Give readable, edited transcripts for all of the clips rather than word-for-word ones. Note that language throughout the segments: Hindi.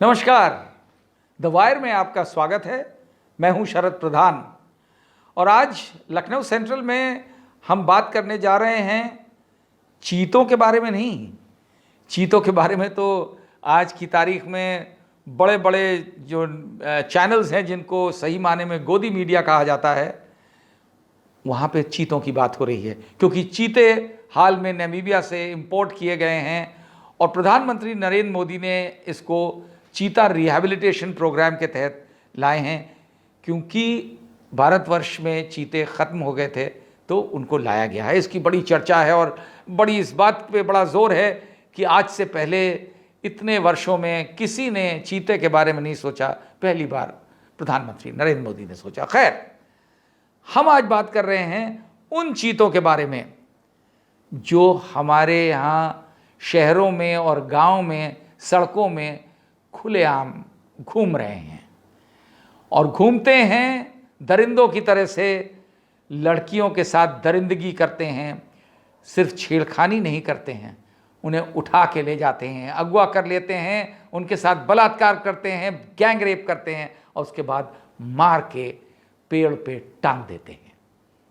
नमस्कार, द वायर में आपका स्वागत है। मैं हूं शरद प्रधान और आज लखनऊ सेंट्रल में हम बात करने जा रहे हैं चीतों के बारे में। नहीं, चीतों के बारे में तो आज की तारीख में बड़े बड़े जो चैनल्स हैं जिनको सही माने में गोदी मीडिया कहा जाता है, वहाँ पे चीतों की बात हो रही है, क्योंकि चीते हाल में नामीबिया से इंपोर्ट किए गए हैं और प्रधानमंत्री नरेंद्र मोदी ने इसको चीता रिहैबिलिटेशन प्रोग्राम के तहत लाए हैं। क्योंकि भारतवर्ष में चीते ख़त्म हो गए थे तो उनको लाया गया है। इसकी बड़ी चर्चा है और बड़ी इस बात पे बड़ा ज़ोर है कि आज से पहले इतने वर्षों में किसी ने चीते के बारे में नहीं सोचा, पहली बार प्रधानमंत्री नरेंद्र मोदी ने सोचा। खैर, हम आज बात कर रहे हैं उन चीतों के बारे में जो हमारे यहाँ शहरों में और गाँव में सड़कों में खुलेआम घूम रहे हैं और घूमते हैं दरिंदों की तरह से, लड़कियों के साथ दरिंदगी करते हैं। सिर्फ छेड़खानी नहीं करते हैं, उन्हें उठा के ले जाते हैं, अगवा कर लेते हैं, उनके साथ बलात्कार करते हैं, गैंग रेप करते हैं और उसके बाद मार के पेड़ पे टांग देते हैं।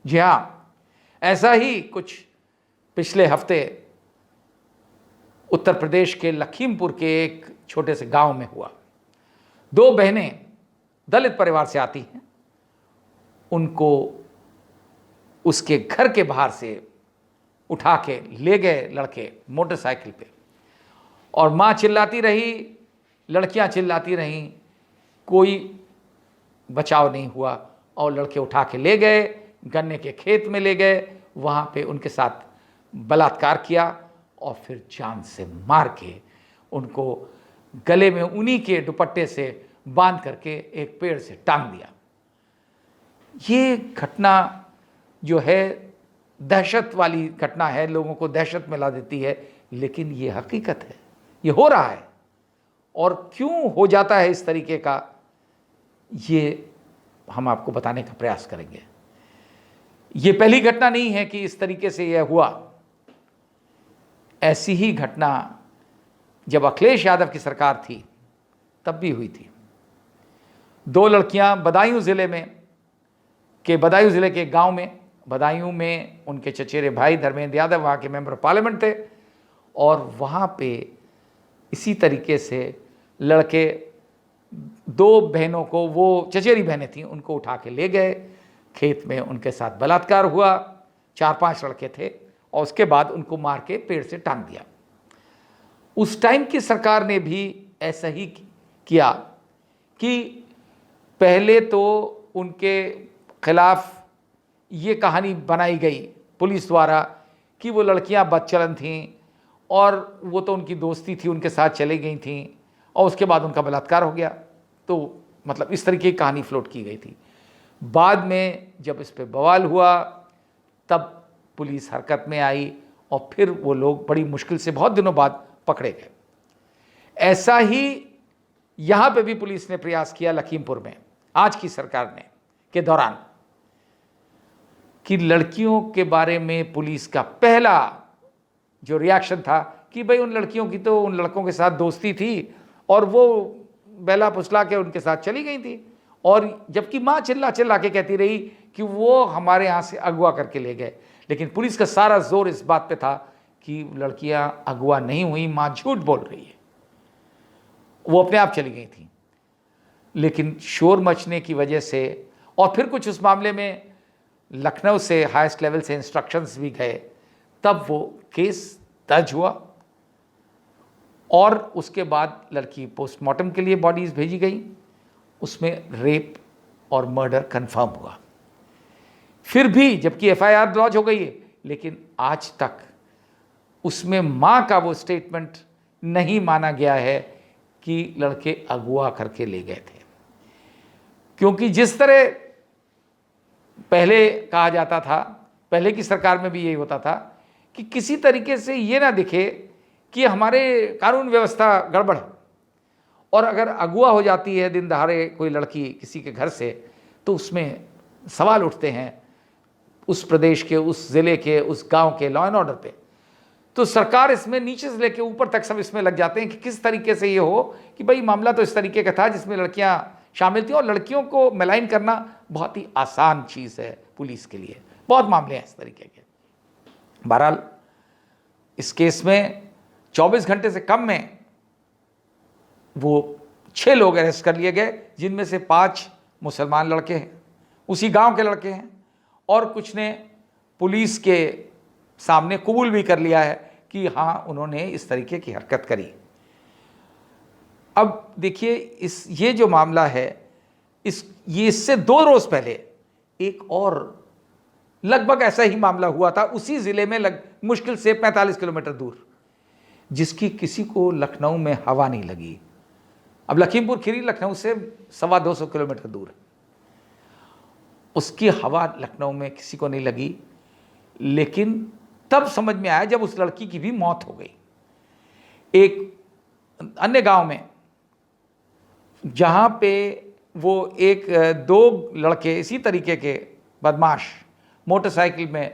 जी हाँ, ऐसा ही कुछ पिछले हफ्ते उत्तर प्रदेश के लखीमपुर के एक छोटे से गांव में हुआ। दो बहनें दलित परिवार से आती हैं, उनको उसके घर के बाहर से उठा के ले गए लड़के मोटरसाइकिल पे और माँ चिल्लाती रही, लड़कियां चिल्लाती रहीं, कोई बचाव नहीं हुआ और लड़के उठा के ले गए, गन्ने के खेत में ले गए, वहाँ पे उनके साथ बलात्कार किया और फिर जान से मार के उनको गले में उन्हीं के दुपट्टे से बांध करके एक पेड़ से टांग दिया। ये घटना जो है दहशत वाली घटना है, लोगों को दहशत में ला देती है, लेकिन ये हकीकत है, ये हो रहा है। और क्यों हो जाता है इस तरीके का, ये हम आपको बताने का प्रयास करेंगे। ये पहली घटना नहीं है कि इस तरीके से यह हुआ। ऐसी ही घटना जब अखिलेश यादव की सरकार थी तब भी हुई थी। दो लड़कियां बदायूं ज़िले के गांव में, बदायूं में उनके चचेरे भाई धर्मेंद्र यादव वहाँ के मेंबर ऑफ पार्लियामेंट थे और वहाँ पे इसी तरीके से लड़के, दो बहनों को, वो चचेरी बहनें थीं, उनको उठा के ले गए, खेत में उनके साथ बलात्कार हुआ। 4-5 लड़के थे और उसके बाद उनको मार के पेड़ से टांग दिया। उस टाइम की सरकार ने भी ऐसा ही किया कि पहले तो उनके खिलाफ ये कहानी बनाई गई पुलिस द्वारा कि वो लड़कियां बदचलन थीं और वो तो उनकी दोस्ती थी, उनके साथ चली गई थीं और उसके बाद उनका बलात्कार हो गया। तो मतलब इस तरीके की कहानी फ्लोट की गई थी। बाद में जब इस पे बवाल हुआ तब पुलिस हरकत में आई और फिर वो लोग बड़ी मुश्किल से बहुत दिनों बाद पकड़े गए। ऐसा ही यहाँ पे भी पुलिस ने प्रयास किया लखीमपुर में आज की सरकार ने के दौरान कि लड़कियों के बारे में पुलिस का पहला जो रिएक्शन था कि भाई उन लड़कियों की तो उन लड़कों के साथ दोस्ती थी और वो बेला फुसला के उनके साथ चली गई थी, और जबकि माँ चिल्ला चिल्ला के कहती रही कि वो हमारे यहाँ से अगवा करके ले गए। लेकिन पुलिस का सारा जोर इस बात पे था कि लड़कियां अगवा नहीं हुई, माँ झूठ बोल रही है, वो अपने आप चली गई थी। लेकिन शोर मचने की वजह से और फिर कुछ उस मामले में लखनऊ से हाईएस्ट लेवल से इंस्ट्रक्शंस भी गए, तब वो केस दर्ज हुआ और उसके बाद लड़की पोस्टमार्टम के लिए बॉडीज भेजी गई। उसमें रेप और मर्डर कंफर्म हुआ। फिर भी जबकि एफआईआर लॉन्च हो गई है, लेकिन आज तक उसमें मां का वो स्टेटमेंट नहीं माना गया है कि लड़के अगवा करके ले गए थे। क्योंकि जिस तरह पहले कहा जाता था, पहले की सरकार में भी यही होता था कि किसी तरीके से ये ना दिखे कि हमारे कानून व्यवस्था गड़बड़ है, और अगर अगवा हो जाती है दिन दहाड़े कोई लड़की किसी के घर से, तो उसमें सवाल उठते हैं उस प्रदेश के, उस ज़िले के, उस गांव के लॉ एंड ऑर्डर पे। तो सरकार इसमें नीचे से लेकर ऊपर तक सब इसमें लग जाते हैं कि किस तरीके से ये हो कि भाई मामला तो इस तरीके का था जिसमें लड़कियां शामिल थी, और लड़कियों को मेलाइन करना बहुत ही आसान चीज़ है पुलिस के लिए। बहुत मामले हैं इस तरीके के। बहरहाल इस केस में 24 घंटे से कम में वो 6 लोग अरेस्ट कर लिए गए, जिनमें से 5 मुसलमान लड़के हैं, उसी गांव के लड़के हैं, और कुछ ने पुलिस के सामने कबूल भी कर लिया है कि हाँ उन्होंने इस तरीके की हरकत करी। अब देखिए ये जो मामला है ये इससे 2 रोज पहले एक और लगभग ऐसा ही मामला हुआ था उसी जिले में, मुश्किल से 45 किलोमीटर दूर, जिसकी किसी को लखनऊ में हवा नहीं लगी। अब लखीमपुर खीरी लखनऊ से 225 किलोमीटर दूर है, उसकी हवा लखनऊ में किसी को नहीं लगी। लेकिन तब समझ में आया जब उस लड़की की भी मौत हो गई। एक अन्य गांव में जहां पे वो 2 लड़के इसी तरीके के बदमाश मोटरसाइकिल में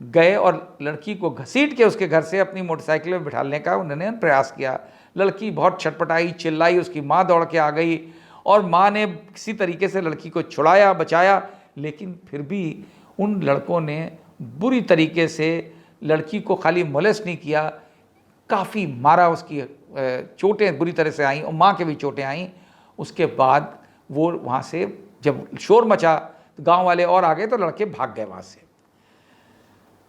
गए और लड़की को घसीट के उसके घर से अपनी मोटरसाइकिल में बिठाने का उन्होंने प्रयास किया। लड़की बहुत छटपटाई, चिल्लाई, उसकी माँ दौड़ के आ गई और माँ ने किसी तरीके से लड़की को छुड़ाया, बचाया, लेकिन फिर भी उन लड़कों ने बुरी तरीके से लड़की को खाली मोलेस्ट नहीं किया, काफ़ी मारा, उसकी चोटें बुरी तरह से आईं और माँ के भी चोटें आईं। उसके बाद वो वहाँ से जब शोर मचा तो गांव वाले और आ गए तो लड़के भाग गए वहाँ से।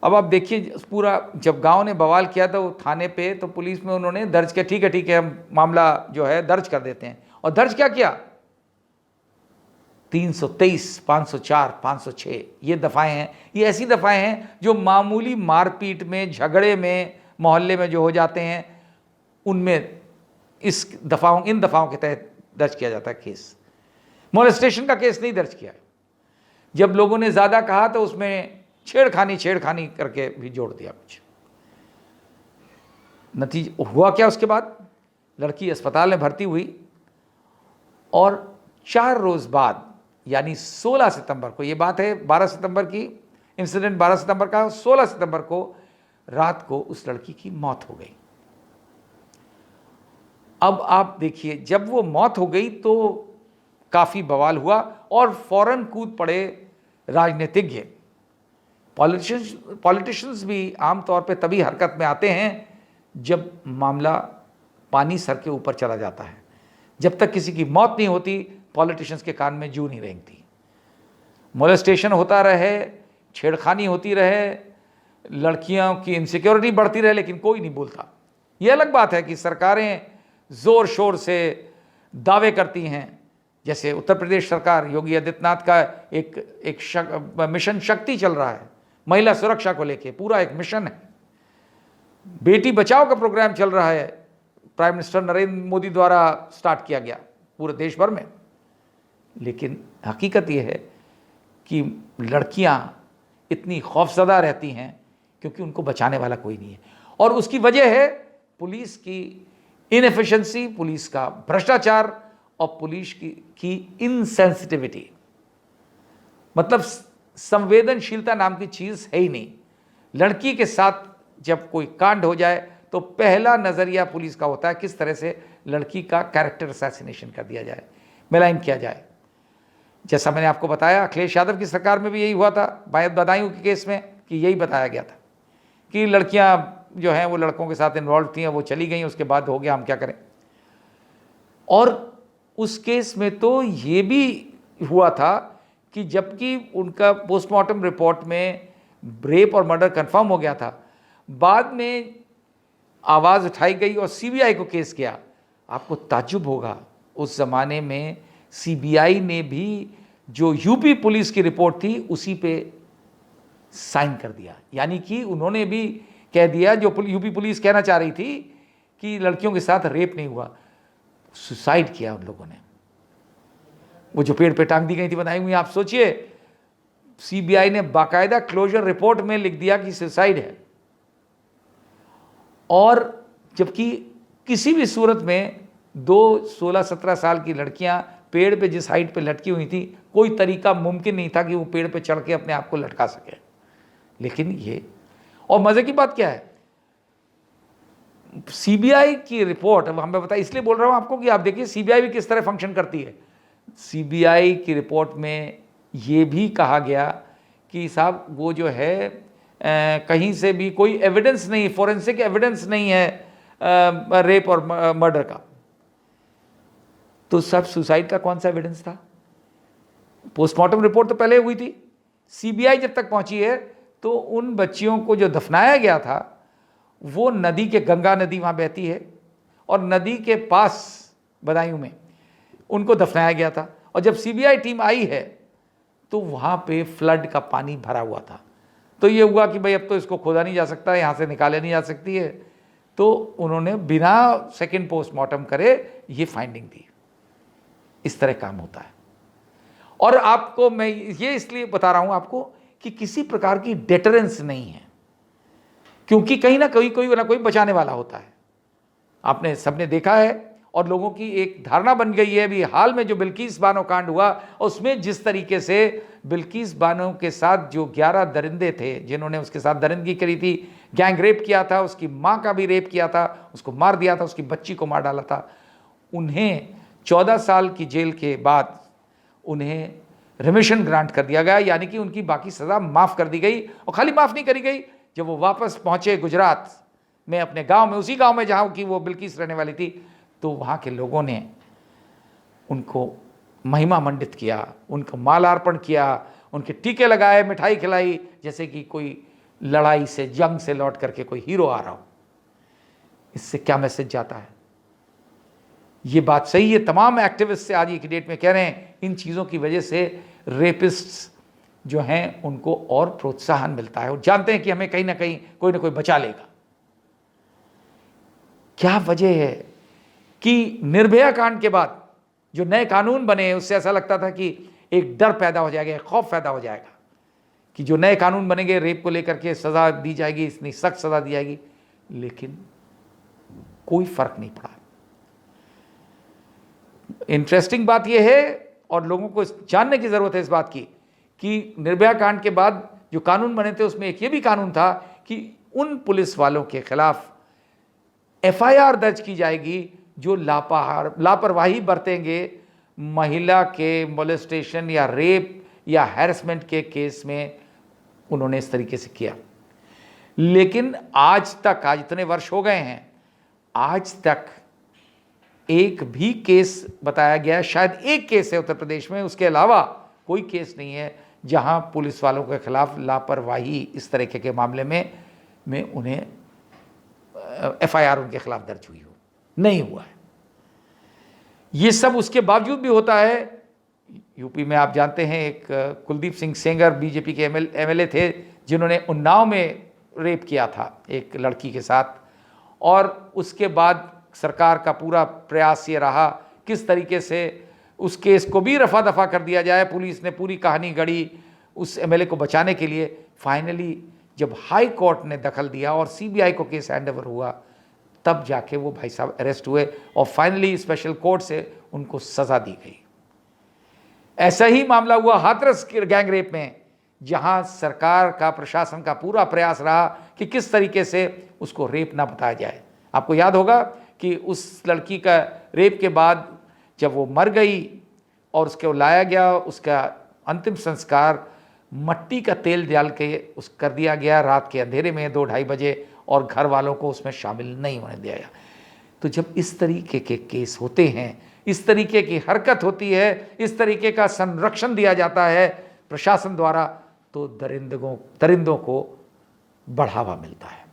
अब आप देखिए पूरा जब गांव ने बवाल किया तो थाने पे, तो पुलिस में उन्होंने दर्ज किया, ठीक है हम मामला जो है दर्ज कर देते हैं। और दर्ज क्या किया, 323, 504, 506 ये दफ़ाएँ हैं। ये ऐसी दफ़ाएँ हैं जो मामूली मारपीट में, झगड़े में, मोहल्ले में जो हो जाते हैं उनमें इन दफ़ाओं के तहत दर्ज किया जाता है केस। मोलेस्टेशन का केस नहीं दर्ज किया। जब लोगों ने ज़्यादा कहा तो उसमें छेड़खानी करके भी जोड़ दिया कुछ। नतीजा हुआ क्या, उसके बाद लड़की अस्पताल में भर्ती हुई और 4 रोज़ बाद यानी 16 सितंबर को, ये बात है 12 सितंबर की, इंसिडेंट 12 सितंबर का, 16 सितंबर को रात को उस लड़की की मौत हो गई। अब आप देखिए जब वो मौत हो गई तो काफ़ी बवाल हुआ और फौरन कूद पड़े राजनीतिज्ञ। पॉलिटिशियंस भी आमतौर पे तभी हरकत में आते हैं जब मामला पानी सर के ऊपर चला जाता है। जब तक किसी की मौत नहीं होती पॉलिटिशियंस के कान में जू नहीं रेंगती। मोलेस्टेशन होता रहे, छेड़खानी होती रहे, लड़कियों की इनसिक्योरिटी बढ़ती रहे, लेकिन कोई नहीं बोलता। यह अलग बात है कि सरकारें ज़ोर शोर से दावे करती हैं, जैसे उत्तर प्रदेश सरकार योगी आदित्यनाथ का एक मिशन शक्ति चल रहा है, महिला सुरक्षा को लेके पूरा एक मिशन है। बेटी बचाओ का प्रोग्राम चल रहा है, प्राइम मिनिस्टर नरेंद्र मोदी द्वारा स्टार्ट किया गया पूरे देश भर में। लेकिन हकीकत यह है कि लड़कियां इतनी खौफजदा रहती हैं क्योंकि उनको बचाने वाला कोई नहीं है, और उसकी वजह है पुलिस की इनएफिशिएंसी, पुलिस का भ्रष्टाचार और पुलिस की इनसेंसिटिविटी। मतलब संवेदनशीलता नाम की चीज़ है ही नहीं। लड़की के साथ जब कोई कांड हो जाए तो पहला नज़रिया पुलिस का होता है किस तरह से लड़की का कैरेक्टर असैसिनेशन कर दिया जाए, मेलाइन किया जाए। जैसा मैंने आपको बताया अखिलेश यादव की सरकार में भी यही हुआ था बदायूं के केस में, कि यही बताया गया था कि लड़कियां जो हैं वो लड़कों के साथ इन्वॉल्व थी, वो चली गई, उसके बाद हो गया, हम क्या करें। और उस केस में तो ये भी हुआ था कि जबकि उनका पोस्टमार्टम रिपोर्ट में रेप और मर्डर कंफर्म हो गया था, बाद में आवाज़ उठाई गई और सीबीआई को केस किया। आपको ताज्जुब होगा उस ज़माने में सीबीआई ने भी जो यूपी पुलिस की रिपोर्ट थी उसी पे साइन कर दिया। यानी कि उन्होंने भी कह दिया जो यूपी पुलिस कहना चाह रही थी कि लड़कियों के साथ रेप नहीं हुआ, सुसाइड किया उन लोगों ने। वो जो पेड़ पे टांग दी गई थी बताई हुई, आप सोचिए सीबीआई ने बाकायदा क्लोजर रिपोर्ट में लिख दिया कि सुसाइड है। और जबकि किसी भी सूरत में 16-17 साल की लड़कियां पेड़ पे जिस हाइट पे लटकी हुई थी, कोई तरीका मुमकिन नहीं था कि वो पेड़ पे चढ़ के अपने आप को लटका सके। लेकिन ये, और मज़े की बात क्या है, सीबीआई की रिपोर्ट, अब हमें बता, इसलिए बोल रहा हूं आपको कि आप देखिए सीबीआई भी किस तरह फंक्शन करती है। सीबीआई की रिपोर्ट में ये भी कहा गया कि साहब वो जो है कहीं से भी कोई एविडेंस नहीं, फोरेंसिक एविडेंस नहीं है रेप और मर्डर का। तो सब सुसाइड का कौन सा एविडेंस था? पोस्टमार्टम रिपोर्ट तो पहले हुई थी। सीबीआई जब तक पहुंची है तो उन बच्चियों को जो दफनाया गया था वो नदी के, गंगा नदी वहां बहती है और नदी के पास बदायूं में उनको दफनाया गया था। और जब सीबीआई टीम आई है तो वहां पे फ्लड का पानी भरा हुआ था। तो ये हुआ कि भाई अब तो इसको खोदा नहीं जा सकता, यहां से निकाले नहीं जा सकती है, तो उन्होंने बिना सेकंड पोस्टमार्टम करे ये फाइंडिंग दी। इस तरह काम होता है। और आपको मैं ये इसलिए बता रहा हूं आपको कि किसी प्रकार की डेटरेंस नहीं है, क्योंकि कहीं ना कोई बचाने वाला होता है। आपने सबने देखा है और लोगों की एक धारणा बन गई है। अभी हाल में जो बिल्किस बानो कांड हुआ, उसमें जिस तरीके से बिल्किस बानो के साथ जो 11 दरिंदे थे जिन्होंने उसके साथ दरिंदगी करी थी, गैंग रेप किया था, उसकी मां का भी रेप किया था, उसको मार दिया था, उसकी बच्ची को मार डाला था, उन्हें 14 साल की जेल के बाद उन्हें रिमिशन ग्रांट कर दिया गया, यानी कि उनकी बाकी सज़ा माफ़ कर दी गई। और खाली माफ़ नहीं करी गई, जब वो वापस पहुंचे गुजरात में अपने गांव में, उसी गांव में जहां की वो बिल्किस रहने वाली थी, तो वहां के लोगों ने उनको महिमा मंडित किया, उनको मालार्पण किया, उनके टीके लगाए, मिठाई खिलाई, जैसे कि कोई लड़ाई से, जंग से लौट करके कोई हीरो आ रहा हो। इससे क्या मैसेज जाता है? ये बात सही है, तमाम एक्टिविस्ट से आज की डेट में कह रहे हैं इन चीज़ों की वजह से रेपिस्ट्स जो हैं उनको और प्रोत्साहन मिलता है और जानते हैं कि हमें कहीं ना कोई बचा लेगा। क्या वजह है कि निर्भया कांड के बाद जो नए कानून बने उससे ऐसा लगता था कि एक डर पैदा हो जाएगा, एक खौफ पैदा हो जाएगा कि जो नए कानून बनेंगे रेप को लेकर के सज़ा दी जाएगी, इतनी सख्त सज़ा दी जाएगी, लेकिन कोई फर्क नहीं पड़ा। इंटरेस्टिंग बात यह है और लोगों को जानने की ज़रूरत है इस बात की कि निर्भया कांड के बाद जो कानून बने थे उसमें एक ये भी कानून था कि उन पुलिस वालों के खिलाफ एफआईआर दर्ज की जाएगी जो लापरवाही बरतेंगे महिला के मोलेस्टेशन या रेप या हैरेसमेंट के केस में। उन्होंने इस तरीके से किया, लेकिन आज इतने वर्ष हो गए हैं, आज तक एक भी केस बताया गया, शायद एक केस है उत्तर प्रदेश में, उसके अलावा कोई केस नहीं है जहां पुलिस वालों के खिलाफ लापरवाही इस तरीके के मामले में उन्हें एफआईआर उनके खिलाफ दर्ज हुई हो, नहीं हुआ है। ये सब उसके बावजूद भी होता है। यूपी में आप जानते हैं एक कुलदीप सिंह सेंगर बीजेपी के एमएलए थे जिन्होंने उन्नाव में रेप किया था एक लड़की के साथ, और उसके बाद सरकार का पूरा प्रयास ये रहा किस तरीके से उस केस को भी रफा दफा कर दिया जाए। पुलिस ने पूरी कहानी गढ़ी उस एमएलए को बचाने के लिए। फाइनली जब हाई कोर्ट ने दखल दिया और सीबीआई को केस हैंडओवर हुआ, तब जाके वो भाई साहब अरेस्ट हुए और फाइनली स्पेशल कोर्ट से उनको सज़ा दी गई। ऐसा ही मामला हुआ हाथरस गैंग रेप में, जहां सरकार का, प्रशासन का पूरा प्रयास रहा कि किस तरीके से उसको रेप ना बताया जाए। आपको याद होगा कि उस लड़की का रेप के बाद जब वो मर गई और उसको लाया गया, उसका अंतिम संस्कार मट्टी का तेल डाल के कर दिया गया रात के अंधेरे में 2-2:30 बजे, और घर वालों को उसमें शामिल नहीं होने दिया गया। तो जब इस तरीके के केस होते हैं, इस तरीके की हरकत होती है, इस तरीके का संरक्षण दिया जाता है प्रशासन द्वारा, तो दरिंदों को बढ़ावा मिलता है।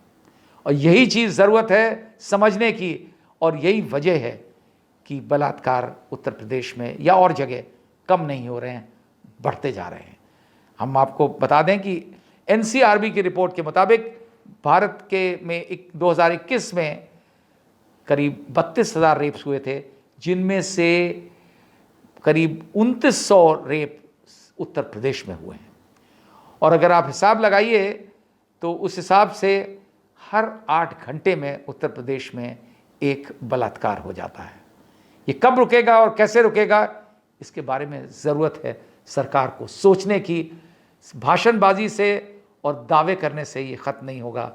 और यही चीज़ ज़रूरत है समझने की, और यही वजह है कि बलात्कार उत्तर प्रदेश में या और जगह कम नहीं हो रहे हैं, बढ़ते जा रहे हैं। हम आपको बता दें कि एनसीआरबी की रिपोर्ट के मुताबिक भारत के में 2021 में करीब 32,000 रेप्स हुए थे, जिनमें से करीब 2900 रेप उत्तर प्रदेश में हुए हैं। और अगर आप हिसाब लगाइए तो उस हिसाब से हर 8 घंटे में उत्तर प्रदेश में एक बलात्कार हो जाता है। ये कब रुकेगा और कैसे रुकेगा, इसके बारे में ज़रूरत है सरकार को सोचने की। भाषणबाजी से और दावे करने से ये ख़त्म नहीं होगा,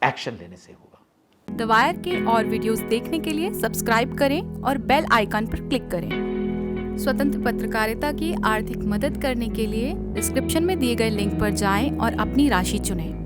एक्शन लेने से होगा। द वायर के और वीडियोस देखने के लिए सब्सक्राइब करें और बेल आइकन पर क्लिक करें। स्वतंत्र पत्रकारिता की आर्थिक मदद करने के लिए डिस्क्रिप्शन में दिए गए लिंक पर जाएं और अपनी राशि चुनें।